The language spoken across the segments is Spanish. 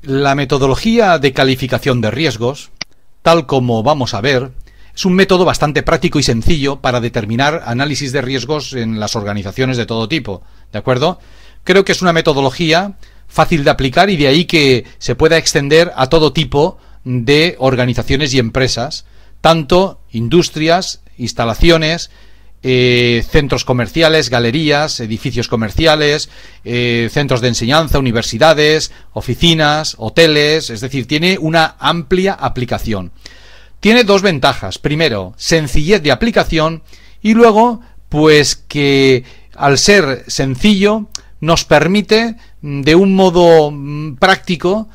La metodología de calificación de riesgos, tal como vamos a ver, es un método bastante práctico y sencillo para determinar análisis de riesgos en las organizaciones de todo tipo, ¿de acuerdo? Creo que es una metodología fácil de aplicar y de ahí que se pueda extender a todo tipo de organizaciones y empresas, tanto industrias, instalaciones, centros comerciales, galerías, edificios comerciales, centros de enseñanza, universidades, oficinas, hoteles, es decir, tiene una amplia aplicación. Tiene dos ventajas. Primero, sencillez de aplicación y luego, pues que al ser sencillo nos permite de un modo práctico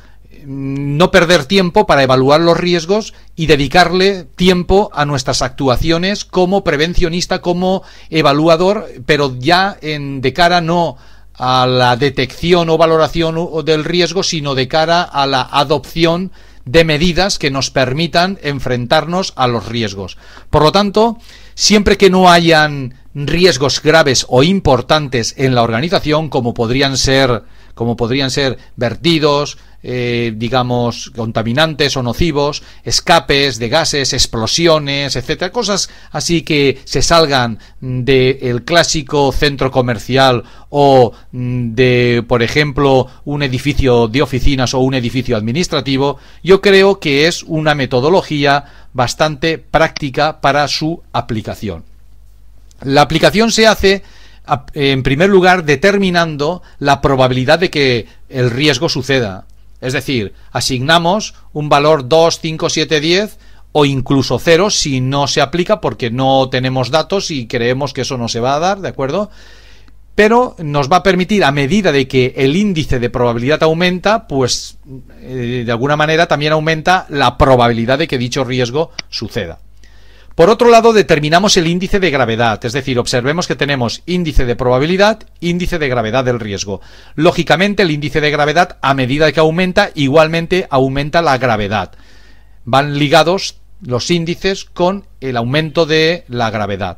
no perder tiempo para evaluar los riesgos y dedicarle tiempo a nuestras actuaciones como prevencionista, como evaluador, pero ya de cara no a la detección o valoración del riesgo, sino de cara a la adopción de medidas que nos permitan enfrentarnos a los riesgos. Por lo tanto, siempre que no hayan riesgos graves o importantes en la organización, como podrían ser vertidos, digamos, contaminantes o nocivos, escapes de gases, explosiones, etcétera, cosas así que se salgan del clásico centro comercial o de, por ejemplo, un edificio de oficinas o un edificio administrativo. Yo creo que es una metodología bastante práctica para su aplicación. La aplicación se hace en primer lugar determinando la probabilidad de que el riesgo suceda. Es decir, asignamos un valor 2, 5, 7, 10 o incluso 0 si no se aplica porque no tenemos datos y creemos que eso no se va a dar, ¿de acuerdo? Pero nos va a permitir, a medida de que el índice de probabilidad aumenta, pues de alguna manera también aumenta la probabilidad de que dicho riesgo suceda. Por otro lado, determinamos el índice de gravedad, es decir, observemos que tenemos índice de probabilidad, índice de gravedad del riesgo. Lógicamente, el índice de gravedad, a medida que aumenta, igualmente aumenta la gravedad. Van ligados los índices con el aumento de la gravedad.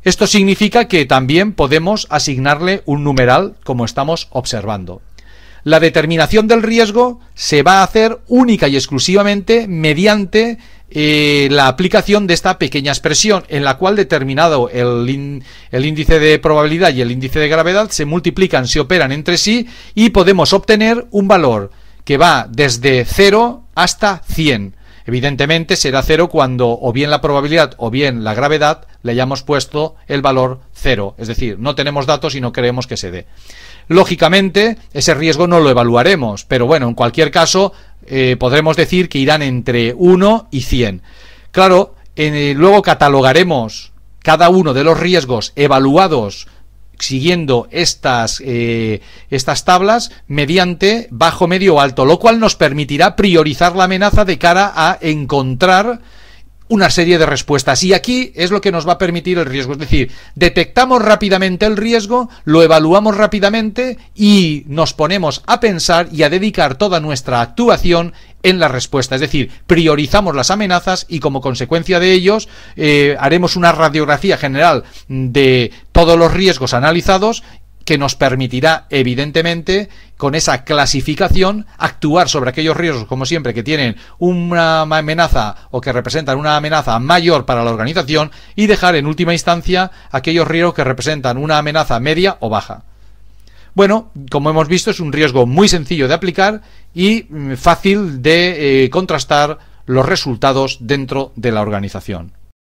Esto significa que también podemos asignarle un numeral, como estamos observando. La determinación del riesgo se va a hacer única y exclusivamente mediante la aplicación de esta pequeña expresión, en la cual determinado el índice de probabilidad y el índice de gravedad se multiplican, se operan entre sí y podemos obtener un valor que va desde 0 hasta 100. Evidentemente será 0 cuando o bien la probabilidad o bien la gravedad le hayamos puesto el valor 0, es decir, no tenemos datos y no queremos que se dé. Lógicamente, ese riesgo no lo evaluaremos, pero bueno, en cualquier caso, podremos decir que irán entre 1 y 100. Claro, luego catalogaremos cada uno de los riesgos evaluados siguiendo estas tablas mediante bajo, medio o alto, lo cual nos permitirá priorizar la amenaza de cara a encontrar una serie de respuestas. Y aquí es lo que nos va a permitir el riesgo. Es decir, detectamos rápidamente el riesgo, lo evaluamos rápidamente y nos ponemos a pensar y a dedicar toda nuestra actuación en la respuesta. Es decir, priorizamos las amenazas y como consecuencia de ellos haremos una radiografía general de todos los riesgos analizados que nos permitirá, evidentemente, con esa clasificación, actuar sobre aquellos riesgos, como siempre, que tienen una amenaza o que representan una amenaza mayor para la organización y dejar en última instancia aquellos riesgos que representan una amenaza media o baja. Bueno, como hemos visto, es un riesgo muy sencillo de aplicar y fácil de contrastar los resultados dentro de la organización.